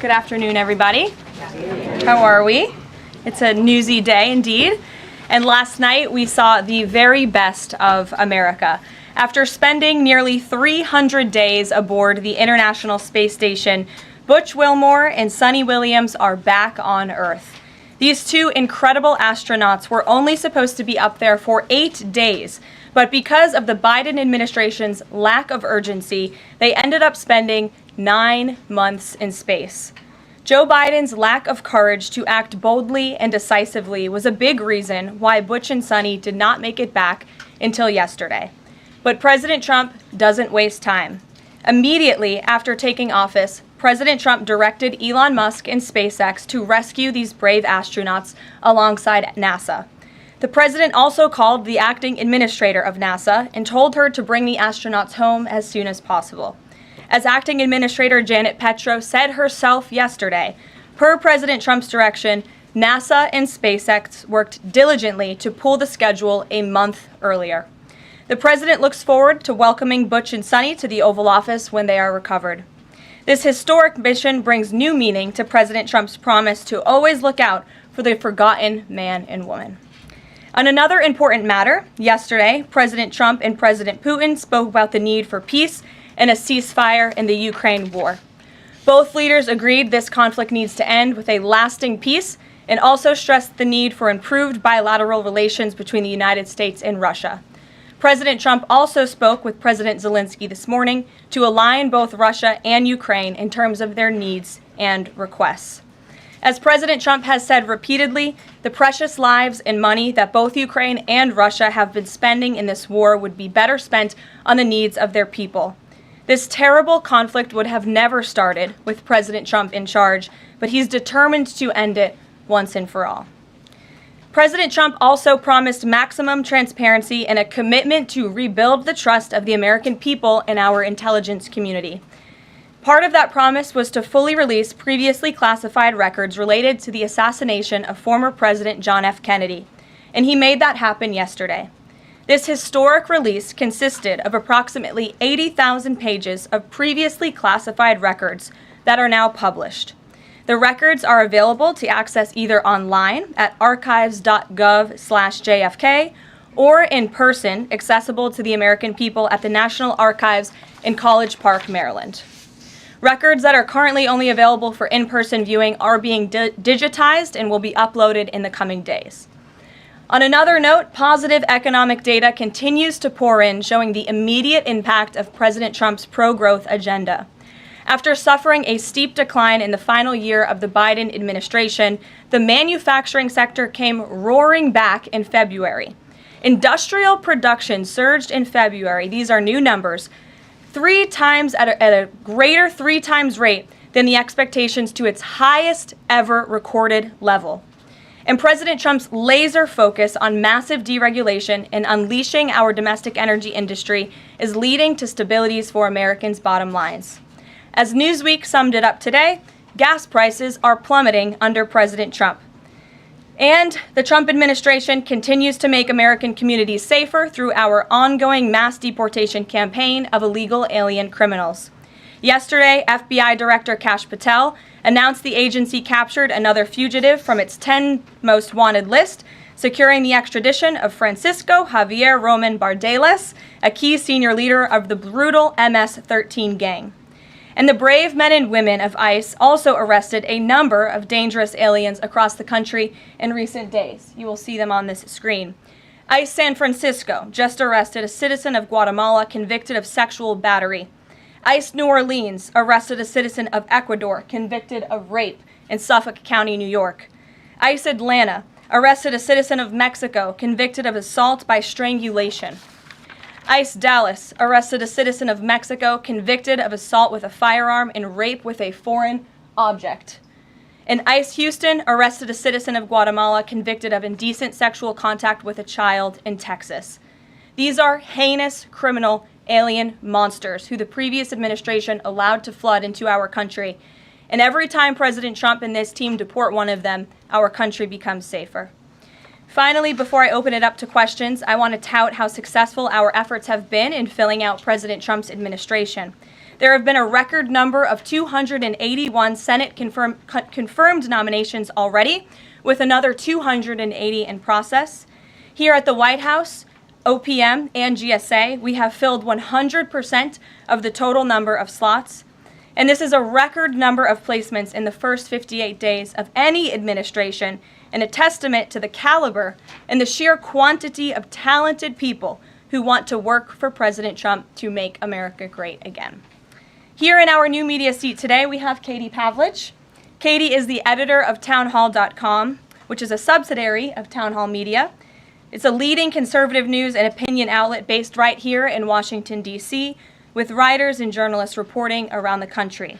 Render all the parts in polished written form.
Good afternoon, everybody. How are we? It's a newsy day indeed. And last night we saw the very best of America. After spending nearly 300 days aboard the International Space Station, Butch Wilmore and Suni Williams are back on Earth. These two incredible astronauts were only supposed to be up there for 8 days, but because of the Biden administration's lack of urgency, they ended up spending 9 months in space. Joe Biden's lack of courage to act boldly and decisively was a big reason why Butch and Suni did not make it back until yesterday. But President Trump doesn't waste time. Immediately after taking office, President Trump directed Elon Musk and SpaceX to rescue these brave astronauts alongside NASA. The president also called the acting administrator of NASA and told her to bring the astronauts home as soon as possible. As acting administrator Janet Petro said herself yesterday, per President Trump's direction, NASA and SpaceX worked diligently to pull the schedule a month earlier. The president looks forward to welcoming Butch and Suni to the Oval Office when they are recovered. This historic mission brings new meaning to President Trump's promise to always look out for the forgotten man and woman. On another important matter, yesterday, President Trump and President Putin spoke about the need for peace and a ceasefire in the Ukraine war. Both leaders agreed this conflict needs to end with a lasting peace and also stressed the need for improved bilateral relations between the United States and Russia. President Trump also spoke with President Zelensky this morning to align both Russia and Ukraine in terms of their needs and requests. As President Trump has said repeatedly, the precious lives and money that both Ukraine and Russia have been spending in this war would be better spent on the needs of their people. This terrible conflict would have never started with President Trump in charge, but he's determined to end it once and for all. President Trump also promised maximum transparency and a commitment to rebuild the trust of the American people in our intelligence community. Part of that promise was to fully release previously classified records related to the assassination of former President John F. Kennedy, and he made that happen yesterday. This historic release consisted of approximately 80,000 pages of previously classified records that are now published. The records are available to access either online at archives.gov/JFK or in person, accessible to the American people at the National Archives in College Park, Maryland. Records that are currently only available for in-person viewing are being digitized and will be uploaded in the coming days. On another note, positive economic data continues to pour in, showing the immediate impact of President Trump's pro-growth agenda. After suffering a steep decline in the final year of the Biden administration, the manufacturing sector came roaring back in February. Industrial production surged in February, these are new numbers, 3 times at a greater 3 times rate than the expectations to its highest ever recorded level. And President Trump's laser focus on massive deregulation and unleashing our domestic energy industry is leading to stabilities for Americans' bottom lines. As Newsweek summed it up today, gas prices are plummeting under President Trump. And the Trump administration continues to make American communities safer through our ongoing mass deportation campaign of illegal alien criminals. Yesterday, FBI Director Kash Patel announced the agency captured another fugitive from its 10 most wanted list, securing the extradition of Francisco Javier Roman Bardeles, a key senior leader of the brutal MS-13 gang. And the brave men and women of ICE also arrested a number of dangerous aliens across the country in recent days. You will see them on this screen. ICE San Francisco just arrested a citizen of Guatemala convicted of sexual battery. ICE New Orleans arrested a citizen of Ecuador convicted of rape in Suffolk County, New York. ICE Atlanta arrested a citizen of Mexico convicted of assault by strangulation. ICE Dallas arrested a citizen of Mexico convicted of assault with a firearm and rape with a foreign object. And ICE Houston arrested a citizen of Guatemala convicted of indecent sexual contact with a child in Texas. These are heinous criminal alien monsters who the previous administration allowed to flood into our country. And every time President Trump and this team deport one of them, our country becomes safer. Finally, before I open it up to questions, I want to tout how successful our efforts have been in filling out President Trump's administration. There have been a record number of 281 Senate confirmed nominations already, with another 280 in process. Here at the White House, OPM and GSA, we have filled 100% of the total number of slots. And this is a record number of placements in the first 58 days of any administration, and a testament to the caliber and the sheer quantity of talented people who want to work for President Trump to make America great again. Here in our new media seat today, we have Katie Pavlich. Katie is the editor of townhall.com, which is a subsidiary of Town Hall Media. It's a leading conservative news and opinion outlet based right here in Washington, D.C., with writers and journalists reporting around the country.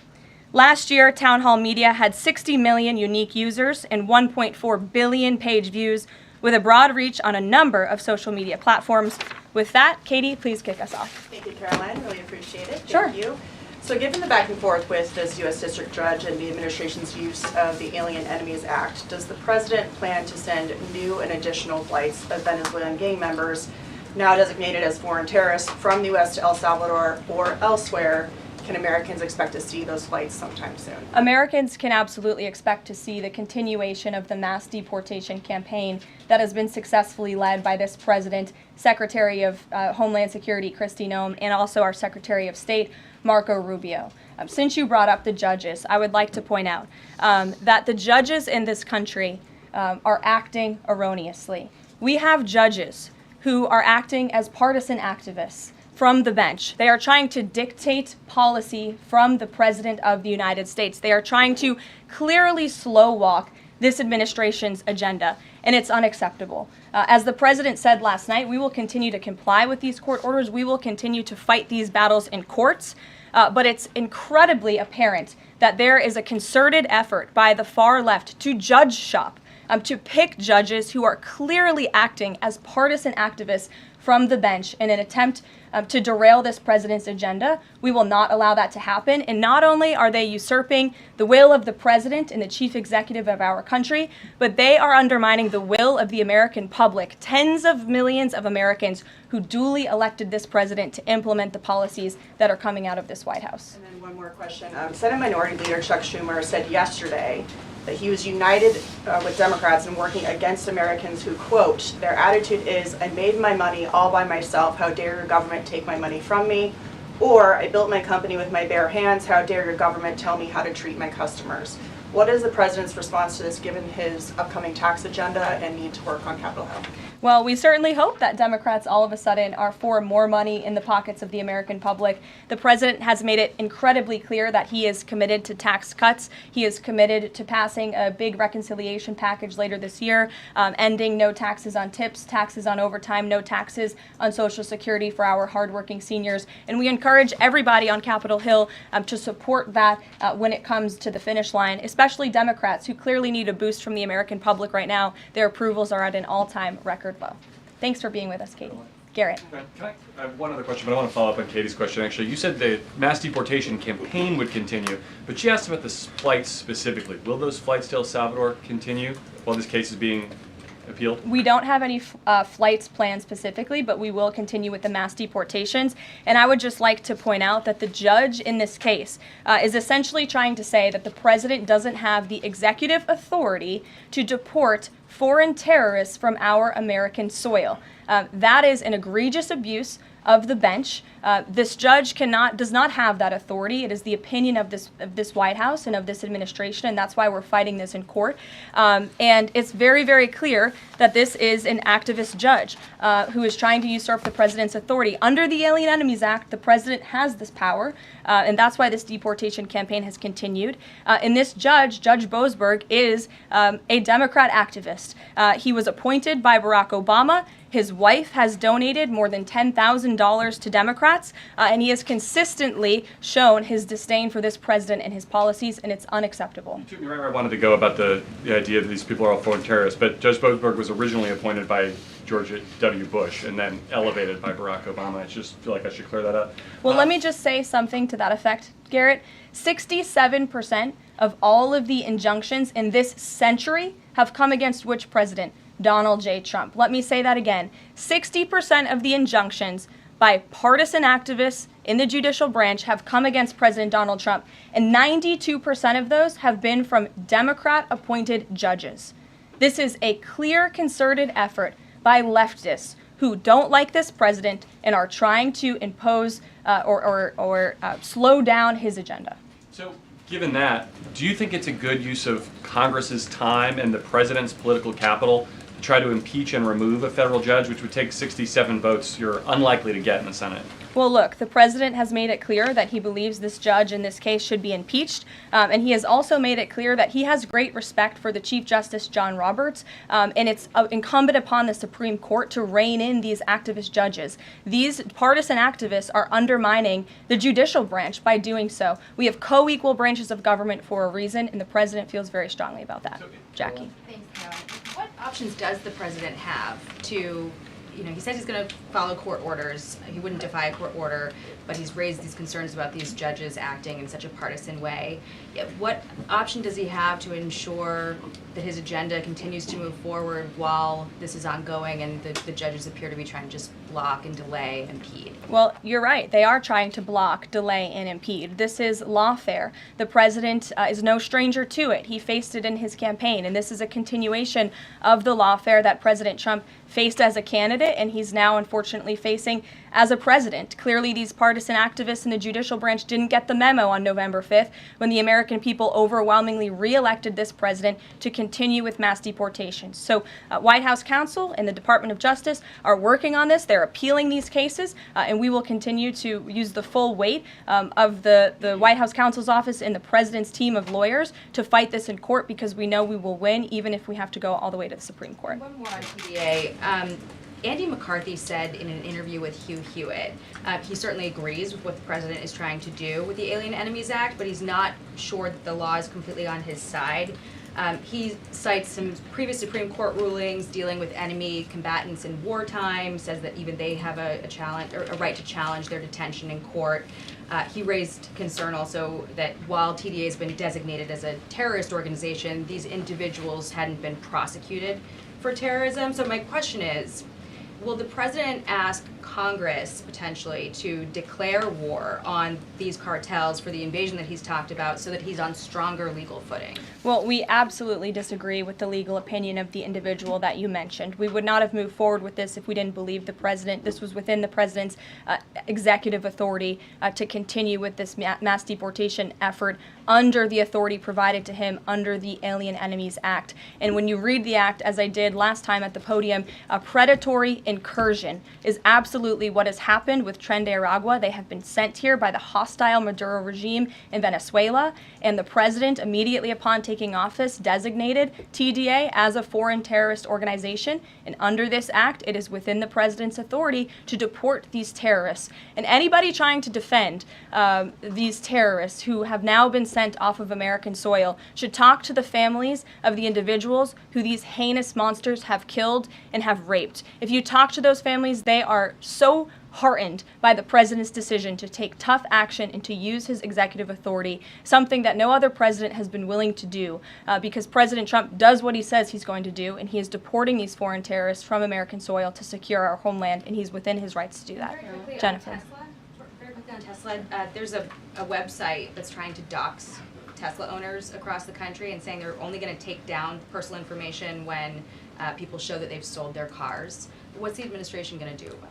Last year, Town Hall Media had 60 million unique users and 1.4 billion page views, with a broad reach on a number of social media platforms. With that, Katie, please kick us off. Thank you, Caroline. Really appreciate it. Sure. Thank you. So given the back and forth with this U.S. District Judge and the administration's use of the Alien Enemies Act, does the president plan to send new and additional flights of Venezuelan gang members, now designated as foreign terrorists, from the U.S. to El Salvador or elsewhere? Can Americans expect to see those flights sometime soon? Americans can absolutely expect to see the continuation of the mass deportation campaign that has been successfully led by this president, Secretary of Homeland Security Kristi Noem, and also our Secretary of State, Marco Rubio. Since you brought up the judges, I would like to point out that the judges in this country are acting erroneously. We have judges who are acting as partisan activists from the bench. They are trying to dictate policy from the President of the United States. They are trying to clearly slow walk this administration's agenda, and it's unacceptable. As the President said last night, we will continue to comply with these court orders. We will continue to fight these battles in courts, but it's incredibly apparent that there is a concerted effort by the far left to judge shop, to pick judges who are clearly acting as partisan activists from the bench in an attempt to derail this president's agenda. We will not allow that to happen. And not only are they usurping the will of the president and the chief executive of our country, but they are undermining the will of the American public, tens of millions of Americans who duly elected this president to implement the policies that are coming out of this White House. And then one more question. Senate Minority Leader Chuck Schumer said yesterday that he was united with Democrats in working against Americans who, quote, their attitude is, I made my money all by myself, how dare your government take my money from me? Or, I built my company with my bare hands, how dare your government tell me how to treat my customers? What is the president's response to this given his upcoming tax agenda and need to work on Capitol Hill? Well, we certainly hope that Democrats all of a sudden are for more money in the pockets of the American public. The president has made it incredibly clear that he is committed to tax cuts. He is committed to passing a big reconciliation package later this year, ending no taxes on tips, taxes on overtime, no taxes on Social Security for our hardworking seniors. And we encourage everybody on Capitol Hill to support that when it comes to the finish line, especially Democrats who clearly need a boost from the American public right now. Their approvals are at an all-time record low. Thanks for being with us, Katie. Garrett. I have one other question, but I want to follow up on Katie's question, actually. You said the mass deportation campaign would continue, but she asked about the flights specifically. Will those flights to El Salvador continue while this case is being appealed? We don't have any flights planned specifically, but we will continue with the mass deportations. And I would just like to point out that the judge in this case is essentially trying to say that the president doesn't have the executive authority to deport foreign terrorists from our American soil. That is an egregious abuse of the bench. This judge does not have that authority. It is the opinion of this White House and of this administration, and that's why we're fighting this in court. And it's very, very clear that this is an activist judge who is trying to usurp the president's authority. Under the Alien Enemies Act, the president has this power, and that's why this deportation campaign has continued. And this judge, Judge Boasberg, is a Democrat activist. He was appointed by Barack Obama. His wife has donated more than $10,000 to Democrats, and he has consistently shown his disdain for this president and his policies, and it's unacceptable. You took me right where I wanted to go about the idea that these people are all foreign terrorists, but Judge Boasberg was originally appointed by George W. Bush and then elevated by Barack Obama. I just feel like I should clear that up. Well, let me just say something to that effect, Garrett. 67% of all of the injunctions in this century have come against which president? Donald J. Trump. Let me say that again. 60% of the injunctions by partisan activists in the judicial branch have come against President Donald Trump, and 92% of those have been from Democrat-appointed judges. This is a clear, concerted effort by leftists who don't like this president and are trying to impose or slow down his agenda. So, given that, do you think it's a good use of Congress's time and the president's political capital to try to impeach and remove a federal judge, which would take 67 votes you're unlikely to get in the Senate? Well, look, the president has made it clear that he believes this judge in this case should be impeached, and he has also made it clear that he has great respect for the Chief Justice John Roberts, and it's incumbent upon the Supreme Court to rein in these activist judges. These partisan activists are undermining the judicial branch by doing so. We have co-equal branches of government for a reason, and the president feels very strongly about that. Jackie. Thanks, Karen. What options does the president have to, he says he's going to follow court orders. He wouldn't defy a court order, but he's raised these concerns about these judges acting in such a partisan way. What option does he have to ensure that his agenda continues to move forward while this is ongoing and the judges appear to be trying to just block and delay and impede? Well, you're right. They are trying to block, delay, and impede. This is lawfare. The president is no stranger to it. He faced it in his campaign, and this is a continuation of the lawfare that President Trump faced as a candidate, and he's now unfortunately facing as a president. Clearly, these partisan activists in the judicial branch didn't get the memo on November 5th when the American people overwhelmingly re-elected this president to continue with mass deportations. So White House counsel and the Department of Justice are working on this. They're appealing these cases, and we will continue to use the full weight of the White House counsel's office and the president's team of lawyers to fight this in court, because we know we will win even if we have to go all the way to the Supreme Court. One more on TDA. Andy McCarthy said in an interview with Hugh Hewitt, he certainly agrees with what the president is trying to do with the Alien Enemies Act, but he's not sure that the law is completely on his side. He cites some previous Supreme Court rulings dealing with enemy combatants in wartime, says that even they have a right to challenge their detention in court. He raised concern also that while TDA has been designated as a terrorist organization, these individuals hadn't been prosecuted for terrorism. So my question is, will the president ask Congress potentially to declare war on these cartels for the invasion that he's talked about so that he's on stronger legal footing? Well, we absolutely disagree with the legal opinion of the individual that you mentioned. We would not have moved forward with this if we didn't believe the president. This was within the president's executive authority to continue with this mass deportation effort under the authority provided to him under the Alien Enemies Act. And when you read the act, as I did last time at the podium, a predatory incursion is absolutely what has happened with Tren de Aragua. They have been sent here by the hostile Maduro regime in Venezuela, and the president, immediately upon taking office, designated TDA as a foreign terrorist organization. And under this act, it is within the president's authority to deport these terrorists. And anybody trying to defend these terrorists who have now been sent off of American soil should talk to the families of the individuals who these heinous monsters have killed and have raped. If you talk to those families, they are so heartened by the president's decision to take tough action and to use his executive authority, something that no other president has been willing to do, because President Trump does what he says he's going to do, and he is deporting these foreign terrorists from American soil to secure our homeland, and he's within his rights to do that. Very quickly Jennifer. on Tesla. Very quickly on Tesla. There's a website that's trying to dox Tesla owners across the country and saying they're only going to take down personal information when people show that they've sold their cars. What's the administration going to do about that?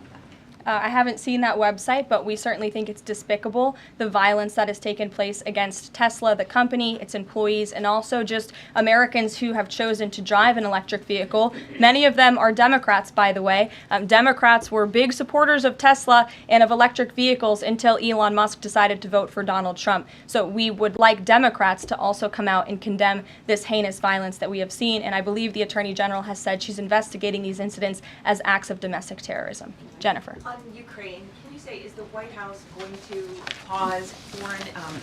I haven't seen that website, but we certainly think it's despicable, the violence that has taken place against Tesla, the company, its employees, and also just Americans who have chosen to drive an electric vehicle. Many of them are Democrats, by the way. Democrats were big supporters of Tesla and of electric vehicles until Elon Musk decided to vote for Donald Trump. So we would like Democrats to also come out and condemn this heinous violence that we have seen, and I believe the Attorney General has said she's investigating these incidents as acts of domestic terrorism. Jennifer. On Ukraine, can you say say, is the White House going to pause foreign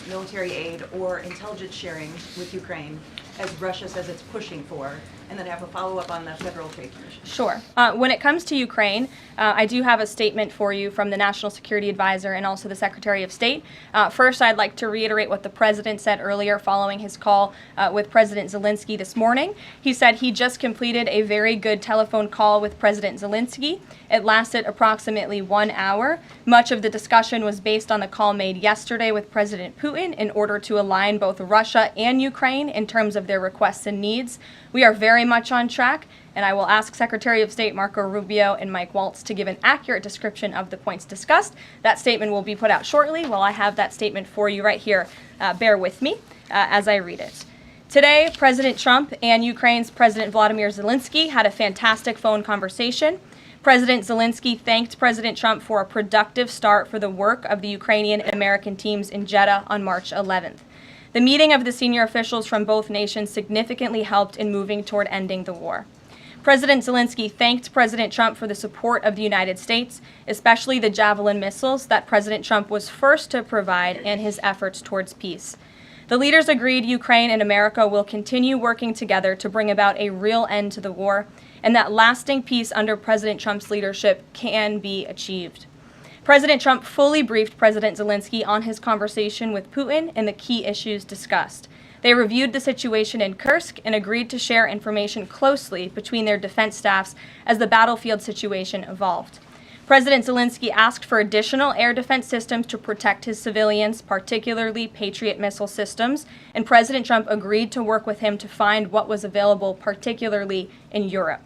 military aid or intelligence sharing with Ukraine, as Russia says it's pushing for? And then I have a follow-up on the Federal Trade Commission. Sure. When it comes to Ukraine, I do have a statement for you from the National Security Advisor and also the Secretary of State. First, I'd like to reiterate what the President said earlier following his call with President Zelensky this morning. He said he just completed a very good telephone call with President Zelensky. It lasted approximately 1 hour. Much of the discussion was based on the call made yesterday with President Putin in order to align both Russia and Ukraine in terms of their requests and needs. We are very much on track, and I will ask Secretary of State Marco Rubio and Mike Waltz to give an accurate description of the points discussed. That statement will be put out shortly. Well, I have that statement for you right here. Bear with me as I read it. Today, President Trump and Ukraine's President Volodymyr Zelensky had a fantastic phone conversation. President Zelensky thanked President Trump for a productive start for the work of the Ukrainian and American teams in Jeddah on March 11th. The meeting of the senior officials from both nations significantly helped in moving toward ending the war. President Zelensky thanked President Trump for the support of the United States, especially the Javelin missiles that President Trump was first to provide and his efforts towards peace. The leaders agreed Ukraine and America will continue working together to bring about a real end to the war, and that lasting peace under President Trump's leadership can be achieved. President Trump fully briefed President Zelensky on his conversation with Putin and the key issues discussed. They reviewed the situation in Kursk and agreed to share information closely between their defense staffs as the battlefield situation evolved. President Zelensky asked for additional air defense systems to protect his civilians, particularly Patriot missile systems, and President Trump agreed to work with him to find what was available, particularly in Europe.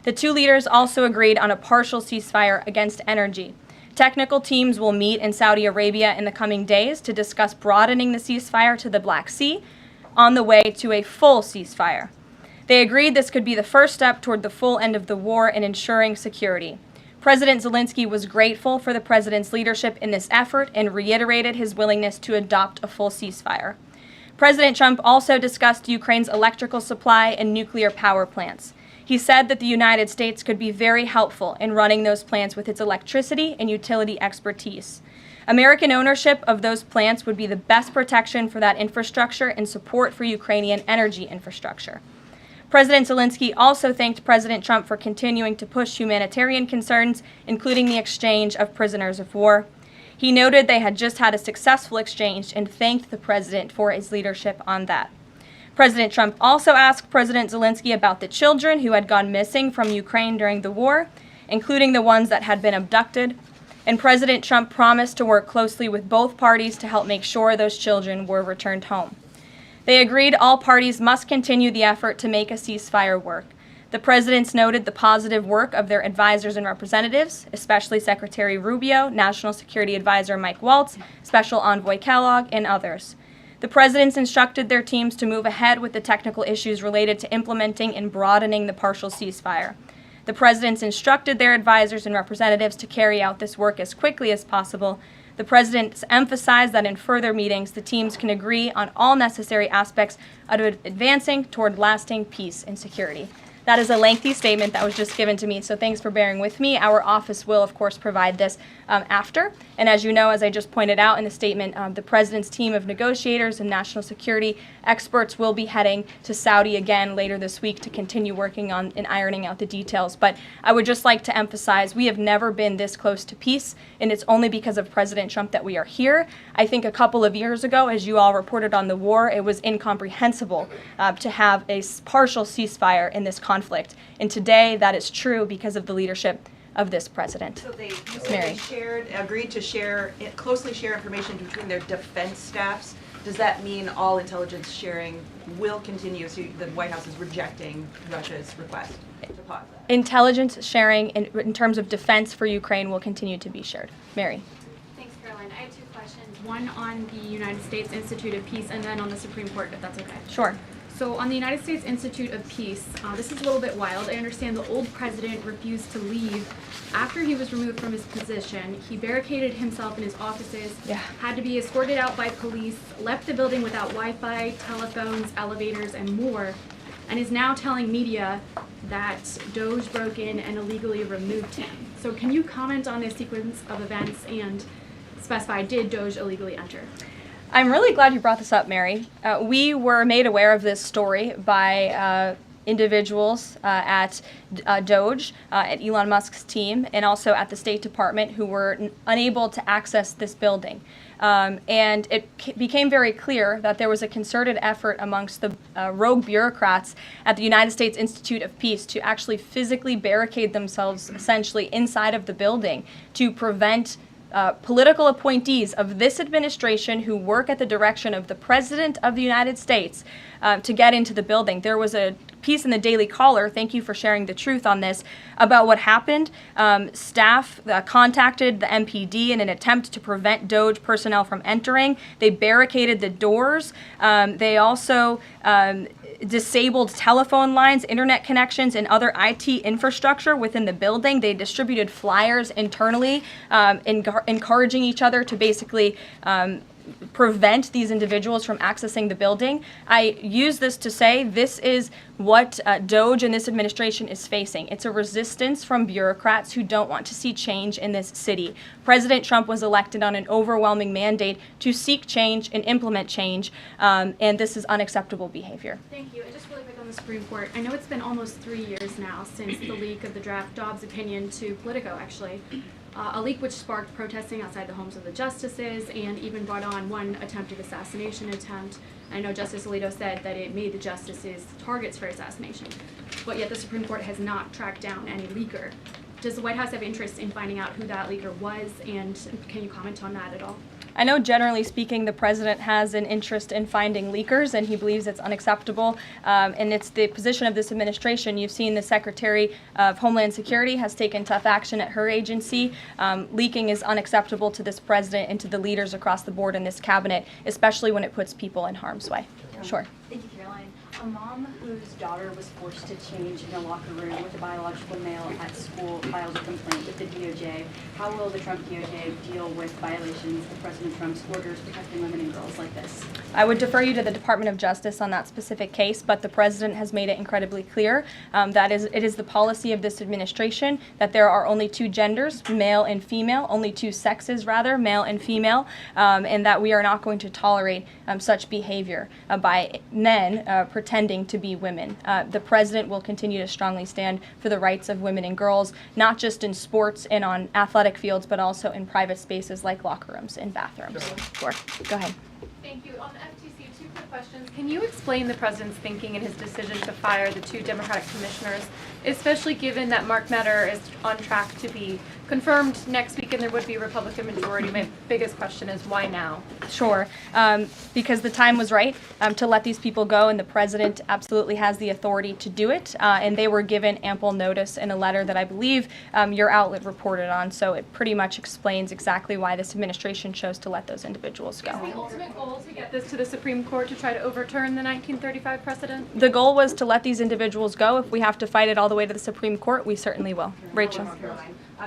The two leaders also agreed on a partial ceasefire against energy. Technical teams will meet in Saudi Arabia in the coming days to discuss broadening the ceasefire to the Black Sea on the way to a full ceasefire. They agreed this could be the first step toward the full end of the war and ensuring security. President Zelensky was grateful for the president's leadership in this effort and reiterated his willingness to adopt a full ceasefire. President Trump also discussed Ukraine's electrical supply and nuclear power plants. He said that the United States could be very helpful in running those plants with its electricity and utility expertise. American ownership of those plants would be the best protection for that infrastructure and support for Ukrainian energy infrastructure. President Zelensky also thanked President Trump for continuing to push humanitarian concerns, including the exchange of prisoners of war. He noted they had just had a successful exchange and thanked the president for his leadership on that. President Trump also asked President Zelensky about the children who had gone missing from Ukraine during the war, including the ones that had been abducted, and President Trump promised to work closely with both parties to help make sure those children were returned home. They agreed all parties must continue the effort to make a ceasefire work. The presidents noted the positive work of their advisors and representatives, especially Secretary Rubio, National Security Advisor Mike Waltz, Special Envoy Kellogg, and others. The presidents instructed their teams to move ahead with the technical issues related to implementing and broadening the partial ceasefire. The presidents instructed their advisors and representatives to carry out this work as quickly as possible. The presidents emphasized that in further meetings, the teams can agree on all necessary aspects of advancing toward lasting peace and security. That is a lengthy statement that was just given to me, so thanks for bearing with me. Our office will, of course, provide this after. And as you know, as I just pointed out in the statement, the president's team of negotiators and national security experts will be heading to Saudi again later this week to continue working on and ironing out the details. But I would just like to emphasize we have never been this close to peace, and it's only because of President Trump that we are here. I think a couple of years ago, as you all reported on the war, it was incomprehensible to have a partial ceasefire in this conflict. And today that is true because of the leadership of this president. So they Mary. agreed to closely share information between their defense staffs. Does that mean all intelligence sharing will continue? So the White House is rejecting Russia's request to pause that. Intelligence sharing in terms of defense for Ukraine will continue to be shared. Mary. Thanks, Caroline. I have two questions. One on the United States Institute of Peace and then on the Supreme Court, if that's okay. Sure. So on the United States Institute of Peace, this is a little bit wild. I understand the old president refused to leave after he was removed from his position. He barricaded himself in his offices, had to be escorted out by police, left the building without Wi-Fi, telephones, elevators, and more, and is now telling media that Doge broke in and illegally removed him. So can you comment on this sequence of events and specify, did Doge illegally enter? I'm really glad you brought this up, Mary. We were made aware of this story by individuals at Doge, at Elon Musk's team, and also at the State Department who were unable to access this building. And it became very clear that there was a concerted effort amongst the rogue bureaucrats at the United States Institute of Peace to actually physically barricade themselves essentially inside of the building to prevent political appointees of this administration who work at the direction of the President of the United States to get into the building. There was a piece in the Daily Caller, thank you for sharing the truth on this, about what happened. Staff contacted the MPD in an attempt to prevent Doge personnel from entering. They barricaded the doors. They also disabled telephone lines, internet connections, and other IT infrastructure within the building. They distributed flyers internally, encouraging each other to basically prevent these individuals from accessing the building. I use this to say this is what Doge and this administration is facing. It's a resistance from bureaucrats who don't want to see change in this city. President Trump was elected on an overwhelming mandate to seek change and implement change, and this is unacceptable behavior. Thank you. And just really quick on the Supreme Court, I know it's been almost 3 years now since the leak of the draft Dobbs opinion to Politico, actually. A leak which sparked protesting outside the homes of the justices and even brought on one attempted assassination attempt. I know Justice Alito said that it made the justices targets for assassination, but yet the Supreme Court has not tracked down any leaker. Does the White House have interest in finding out who that leaker was, and can you comment on that at all? I know generally speaking the president has an interest in finding leakers and he believes it's unacceptable, and it's the position of this administration. You've seen the Secretary of Homeland Security has taken tough action at her agency. Leaking is unacceptable to this president and to the leaders across the board in this cabinet, especially when it puts people in harm's way. Sure. Thank you, Caroline. A mom whose daughter was forced to change in a locker room with a biological male at school filed a complaint with the DOJ. How will the Trump DOJ deal with violations of President Trump's orders protecting women and girls like this? I would defer you to the Department of Justice on that specific case, but the president has made it incredibly clear that it is the policy of this administration that there are only two genders, male and female, only two sexes rather, male and female, and that we are not going to tolerate such behavior by men pretending to be women. The president will continue to strongly stand for the rights of women and girls, not just in sports and on athletic fields, but also in private spaces like locker rooms and bathrooms. Sure. Go ahead. Thank you. On the FTC, two quick questions. Can you explain the president's thinking in his decision to fire the two Democratic commissioners, especially given that Mark Meadow is on track to be confirmed next week and there would be a Republican majority? My biggest question is why now? Sure. Because the time was right to let these people go, and the president absolutely has the authority to do it. And they were given ample notice in a letter that I believe your outlet reported on. So it pretty much explains exactly why this administration chose to let those individuals go. Is the ultimate goal to get this to the Supreme Court to try to overturn the 1935 precedent? The goal was to let these individuals go. If we have to fight it all the way to the Supreme Court, we certainly will. Rachel.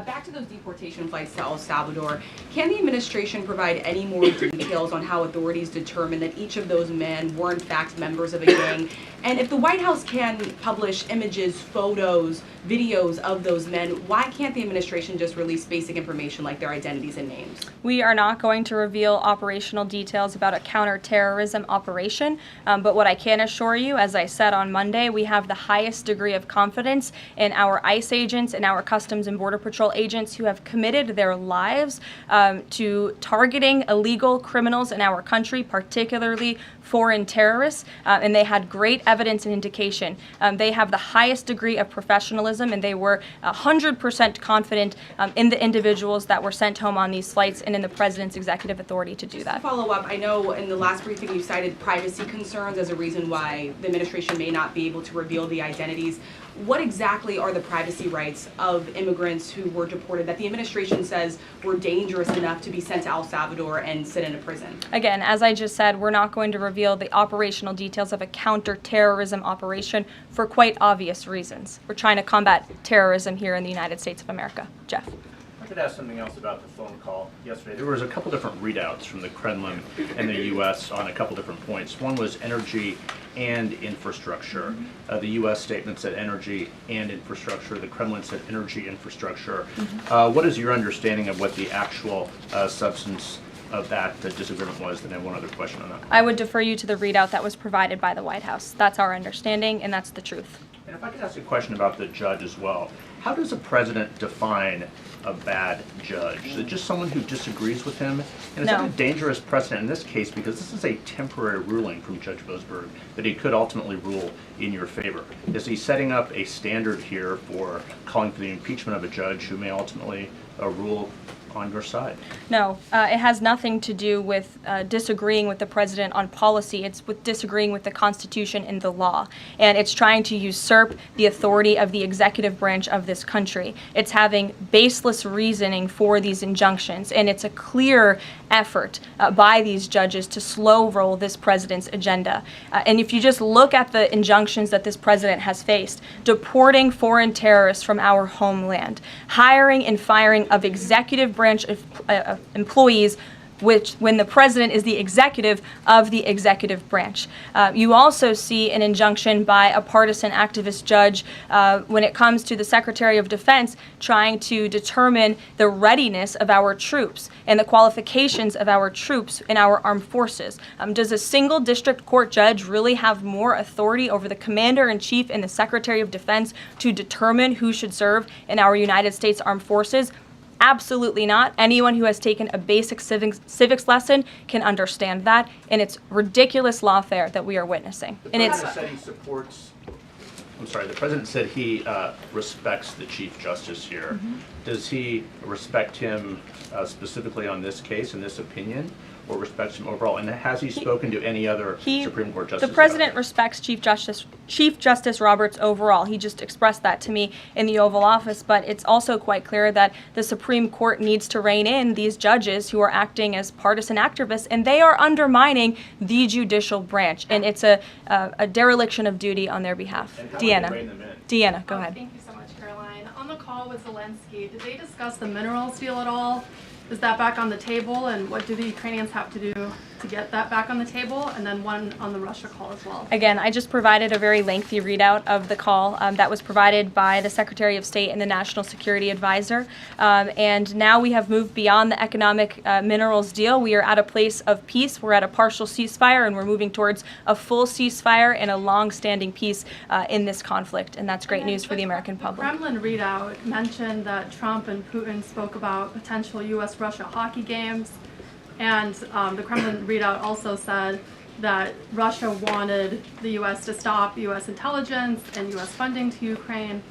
Back to those deportation flights to El Salvador, can the administration provide any more details on how authorities determined that each of those men were in fact members of a gang? And if the White House can publish images, photos, videos of those men, why can't the administration just release basic information like their identities and names? We are not going to reveal operational details about a counterterrorism operation, but what I can assure you, as I said on Monday, we have the highest degree of confidence in our ICE agents and our Customs and Border Patrol agents who have committed their lives to targeting illegal criminals in our country, particularly foreign terrorists, and they had great evidence and indication. They have the highest degree of professionalism, and they were 100% confident in the individuals that were sent home on these flights and in the president's executive authority to do that. To follow up, I know in the last briefing you cited privacy concerns as a reason why the administration may not be able to reveal the identities. What exactly are the privacy rights of immigrants who were deported that the administration says were dangerous enough to be sent to El Salvador and sit in a prison? Again, as I just said, we're not going to reveal the operational details of a counterterrorism operation for quite obvious reasons. We're trying to combat terrorism here in the United States of America. Jeff. wanted to ask something else about the phone call yesterday. There was a couple different readouts from the Kremlin and the U.S. on a couple different points. One was energy and infrastructure. The U.S. statement said energy and infrastructure. The Kremlin said energy infrastructure. What is your understanding of what the actual substance of that disagreement was? Then I have one other question on that. I would defer you to the readout that was provided by the White House. That's our understanding, and that's the truth. And if I could ask a question about the judge as well. How does a president define a bad judge? Is it just someone who disagrees with him? And is that a dangerous precedent in this case, because this is a temporary ruling from Judge Boasberg that he could ultimately rule in your favor? Is he setting up a standard here for calling for the impeachment of a judge who may ultimately rule on your side? No, it has nothing to do with disagreeing with the president on policy. It's with disagreeing with the Constitution and the law. And it's trying to usurp the authority of the executive branch of this country. It's having baseless reasoning for these injunctions. And it's a clear effort by these judges to slow roll this president's agenda. And if you just look at the injunctions that this president has faced, deporting foreign terrorists from our homeland, hiring and firing of executive branch of employees, which when the president is the executive of the executive branch. You also see an injunction by a partisan activist judge when it comes to the Secretary of Defense trying to determine the readiness of our troops and the qualifications of our troops in our armed forces. Does a single district court judge really have more authority over the Commander-in-Chief and the Secretary of Defense to determine who should serve in our United States Armed Forces? Absolutely not. Anyone who has taken a basic civics lesson can understand that, and it's ridiculous lawfare that we are witnessing. And it's. The president said he respects the Chief Justice here. Does he respect him specifically on this case and this opinion, or respects him overall? And has he spoken to any other Supreme Court justices? The president respects Chief Justice Roberts overall. He just expressed that to me in the Oval Office, but it's also quite clear that the Supreme Court needs to rein in these judges who are acting as partisan activists, and they are undermining the judicial branch, and it's a dereliction of duty on their behalf. Deanna, go ahead. Thank you so much, Caroline. On the call with Zelensky, did they discuss the minerals deal at all? Is that back on the table, and what do the Ukrainians have to do to get that back on the table? And then one on the Russia call as well. Again, I just provided a very lengthy readout of the call that was provided by the Secretary of State and the National Security Advisor. And now we have moved beyond the economic minerals deal. We are at a place of peace. We're at a partial ceasefire, and we're moving towards a full ceasefire and a long-standing peace in this conflict. And that's great news for the American public. The Kremlin readout mentioned that Trump and Putin spoke about potential U.S.-Russia hockey games. And the Kremlin readout also said that Russia wanted the U.S. to stop U.S. intelligence and U.S. funding to Ukraine.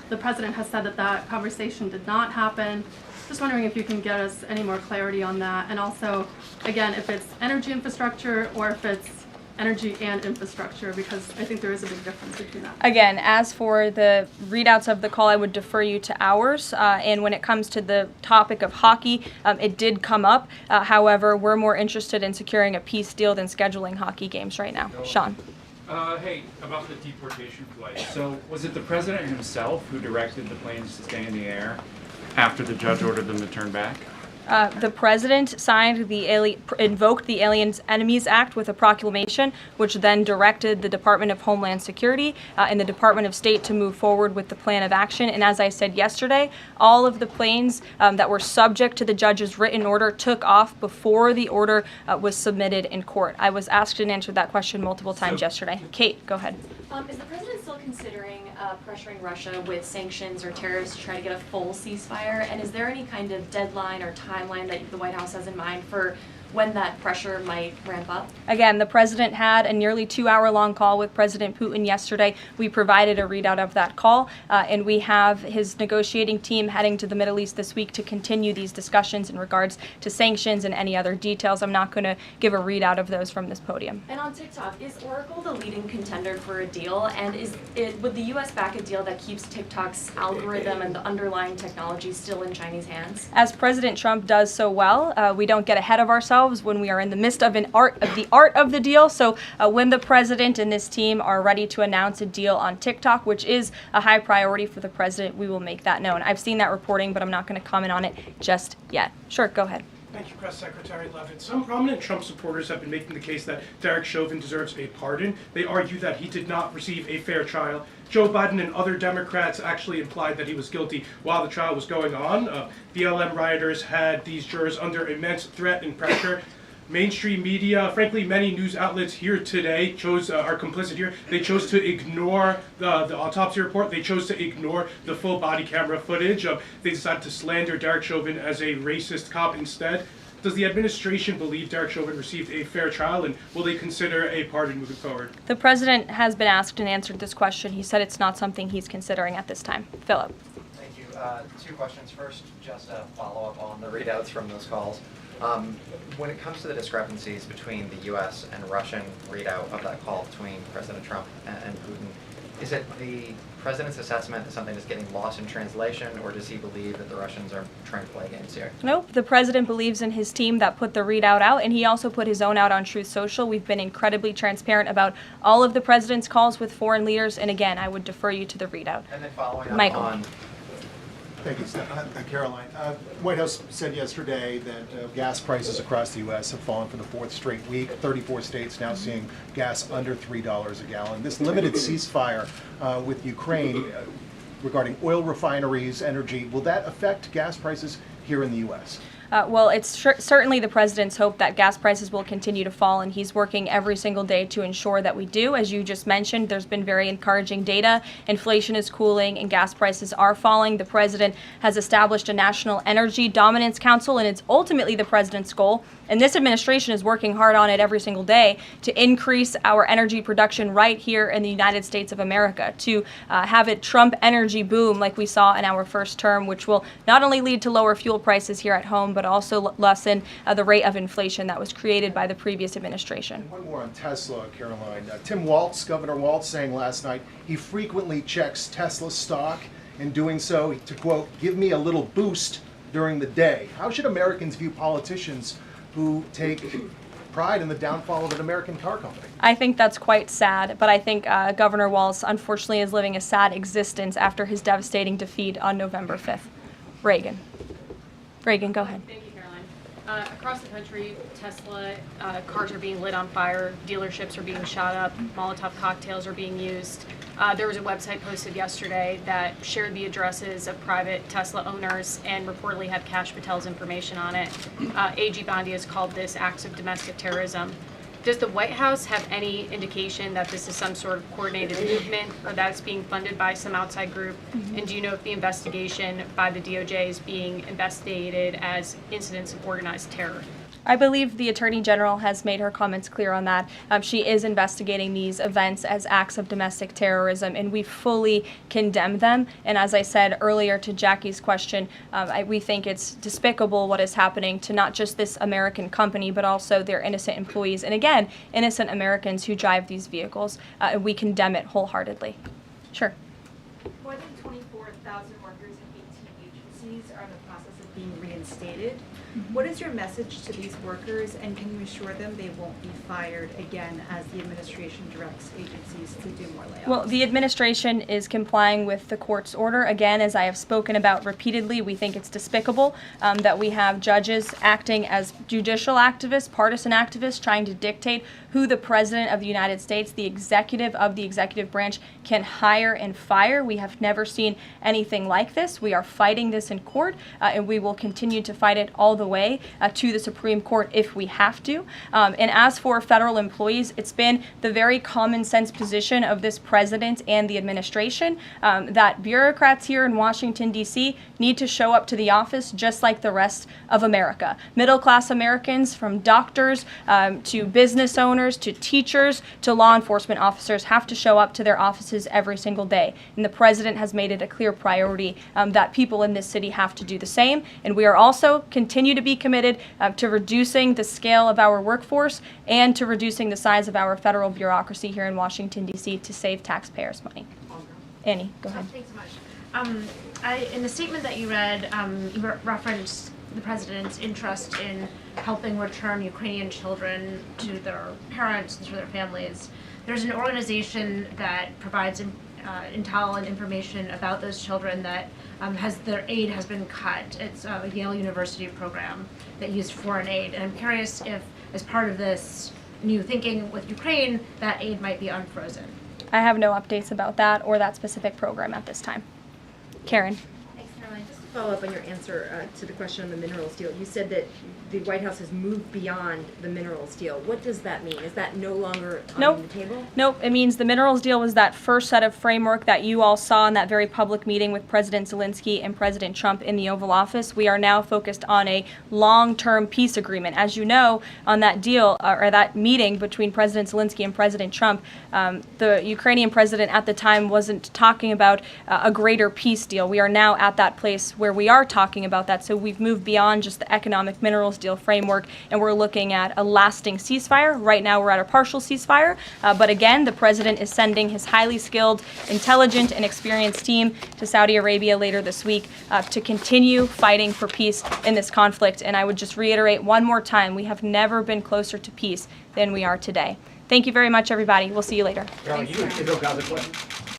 The president has said that that conversation did not happen. Just wondering if you can get us any more clarity on that. And also, again, if it's energy infrastructure or if it's energy and infrastructure, because I think there is a big difference between that. Again, as for the readouts of the call, I would defer you to ours. And when it comes to the topic of hockey, it did come up. However, we're more interested in securing a peace deal than scheduling hockey games right now. Sean. Hey, about the deportation flight. So was it the president himself who directed the planes to stay in the air after the judge ordered them to turn back? The president invoked the Aliens Enemies Act with a proclamation, which then directed the Department of Homeland Security and the Department of State to move forward with the plan of action. And as I said yesterday, all of the planes that were subject to the judge's written order took off before the order was submitted in court. I was asked and answered that question multiple times yesterday. Kate, go ahead. Is the president still considering pressuring Russia with sanctions or tariffs to try to get a full ceasefire? And is there any kind of deadline or timeline that the White House has in mind for when that pressure might ramp up? Again, the president had a nearly 2-hour-long call with President Putin yesterday. We provided a readout of that call, and we have his negotiating team heading to the Middle East this week to continue these discussions in regards to sanctions and any other details. I'm not going to give a readout of those from this podium. And on TikTok, is Oracle the leading contender for a deal? And would the U.S. back a deal that keeps TikTok's algorithm and the underlying technology still in Chinese hands? As President Trump does so well, we don't get ahead of ourselves. ourselves when we are in the midst of the art of the deal. So when the president and this team are ready to announce a deal on TikTok, which is a high priority for the president, we will make that known. I've seen that reporting, but I'm not going to comment on it just yet. Sure, go ahead. Thank you, Press Secretary Leavitt. Some prominent Trump supporters have been making the case that Derek Chauvin deserves a pardon. They argue that he did not receive a fair trial. Joe Biden and other Democrats actually implied that he was guilty while the trial was going on. BLM rioters had these jurors under immense threat and pressure. Mainstream media, frankly, many news outlets here today are complicit here. They chose to ignore the autopsy report. They chose to ignore the full body camera footage. They decided to slander Derek Chauvin as a racist cop instead. Does the administration believe Derek Chauvin received a fair trial, and will they consider a pardon moving forward? The president has been asked and answered this question. He said it's not something he's considering at this time. Philip. Thank you. Two questions. First, just a follow-up on the readouts from those calls. When it comes to the discrepancies between the U.S. and Russian readout of that call between President Trump and Putin, is it the president's assessment that something is getting lost in translation, or does he believe that the Russians are trying to play games here? Nope. The president believes in his team that put the readout out, and he also put his own out on Truth Social. We've been incredibly transparent about all of the president's calls with foreign leaders, and again, I would defer you to the readout. And then following up Michael. on... Thank you, Caroline. White House said yesterday that gas prices across the U.S. have fallen for the fourth straight week. 34 states now seeing gas under $3 a gallon. This limited ceasefire with Ukraine regarding oil refineries, energy, will that affect gas prices here in the U.S.? Well, it's certainly the president's hope that gas prices will continue to fall, and he's working every single day to ensure that we do. As you just mentioned, there's been very encouraging data. Inflation is cooling and gas prices are falling. The president has established a National Energy Dominance Council, and it's ultimately the president's goal. And this administration is working hard on it every single day to increase our energy production right here in the United States of America, to have it Trump energy boom like we saw in our first term, which will not only lead to lower fuel prices here at home, but also lessen the rate of inflation that was created by the previous administration. And one more on Tesla, Caroline. Tim Walz, Governor Walz, saying last night he frequently checks Tesla stock, in doing so to, quote, give me a little boost during the day. How should Americans view politicians who take pride in the downfall of an American car company? I think that's quite sad, but I think Governor Walz unfortunately is living a sad existence after his devastating defeat on November 5th. Reagan, go ahead. Thank you, Caroline. Across the country, Tesla cars are being lit on fire, dealerships are being shot up, Molotov cocktails are being used. There was a website posted yesterday that shared the addresses of private Tesla owners and reportedly had Kash Patel's information on it. AG Bondi has called this acts of domestic terrorism. Does the White House have any indication that this is some sort of coordinated movement or that it's being funded by some outside group? And do you know if the investigation by the DOJ is being investigated as incidents of organized terror? I believe the Attorney General has made her comments clear on that. She is investigating these events as acts of domestic terrorism, and we fully condemn them. And as I said earlier to Jackie's question, we think it's despicable what is happening to not just this American company, but also their innocent employees. And again, innocent Americans who drive these vehicles. We condemn it wholeheartedly. Sure. More than 24,000 workers in 18 agencies are in the process of being reinstated. What is your message to these workers, and can you assure them they won't be fired again as the administration directs agencies to do more layoffs? Well, the administration is complying with the court's order. Again, as I have spoken about repeatedly, we think it's despicable that we have judges acting as judicial activists, partisan activists, trying to dictate who the president of the United States, the executive of the executive branch, can hire and fire. We have never seen anything like this. We are fighting this in court, and we will continue to fight it all the way to the Supreme Court if we have to. And as for federal employees, it's been the very common sense position of this president and the administration that bureaucrats here in Washington, D.C. need to show up to the office just like the rest of America. Middle-class Americans, from doctors to business owners to teachers to law enforcement officers, have to show up to their offices every single day. And the president has made it a clear priority that people in this city have to do the same. And we are also continue to be committed to reducing the scale of our workforce and to reducing the size of our federal bureaucracy here in Washington, D.C. to save taxpayers' money. Annie, go ahead. Thanks so much. In the statement that you read, you referenced the president's interest in helping return Ukrainian children to their parents, to their families. There's an organization that provides intel and information about those children that their aid has been cut. It's a Yale University program that used foreign aid. And I'm curious if, as part of this new thinking with Ukraine, that aid might be unfrozen. I have no updates about that or that specific program at this time. Karen. Thanks, Caroline. Just to follow up on your answer to the question on the minerals deal, you said that the White House has moved beyond the minerals deal. What does that mean? Is that no longer on the table? Nope. It means the minerals deal was that first set of framework that you all saw in that very public meeting with President Zelensky and President Trump in the Oval Office. We are now focused on a long-term peace agreement. As you know, on that deal, or that meeting between President Zelensky and President Trump, the Ukrainian president at the time wasn't talking about a greater peace deal. We are now at that place where we are talking about that. So we've moved beyond just the economic minerals deal framework, and we're looking at a lasting ceasefire. Right now we're at a partial ceasefire, but again, the president is sending his highly skilled, intelligent, and experienced team to Saudi Arabia later this week to continue fighting for peace in this conflict. And I would just reiterate one more time, we have never been closer to peace than we are today. Thank you very much, everybody. We'll see you later. Carol, you can still got the question.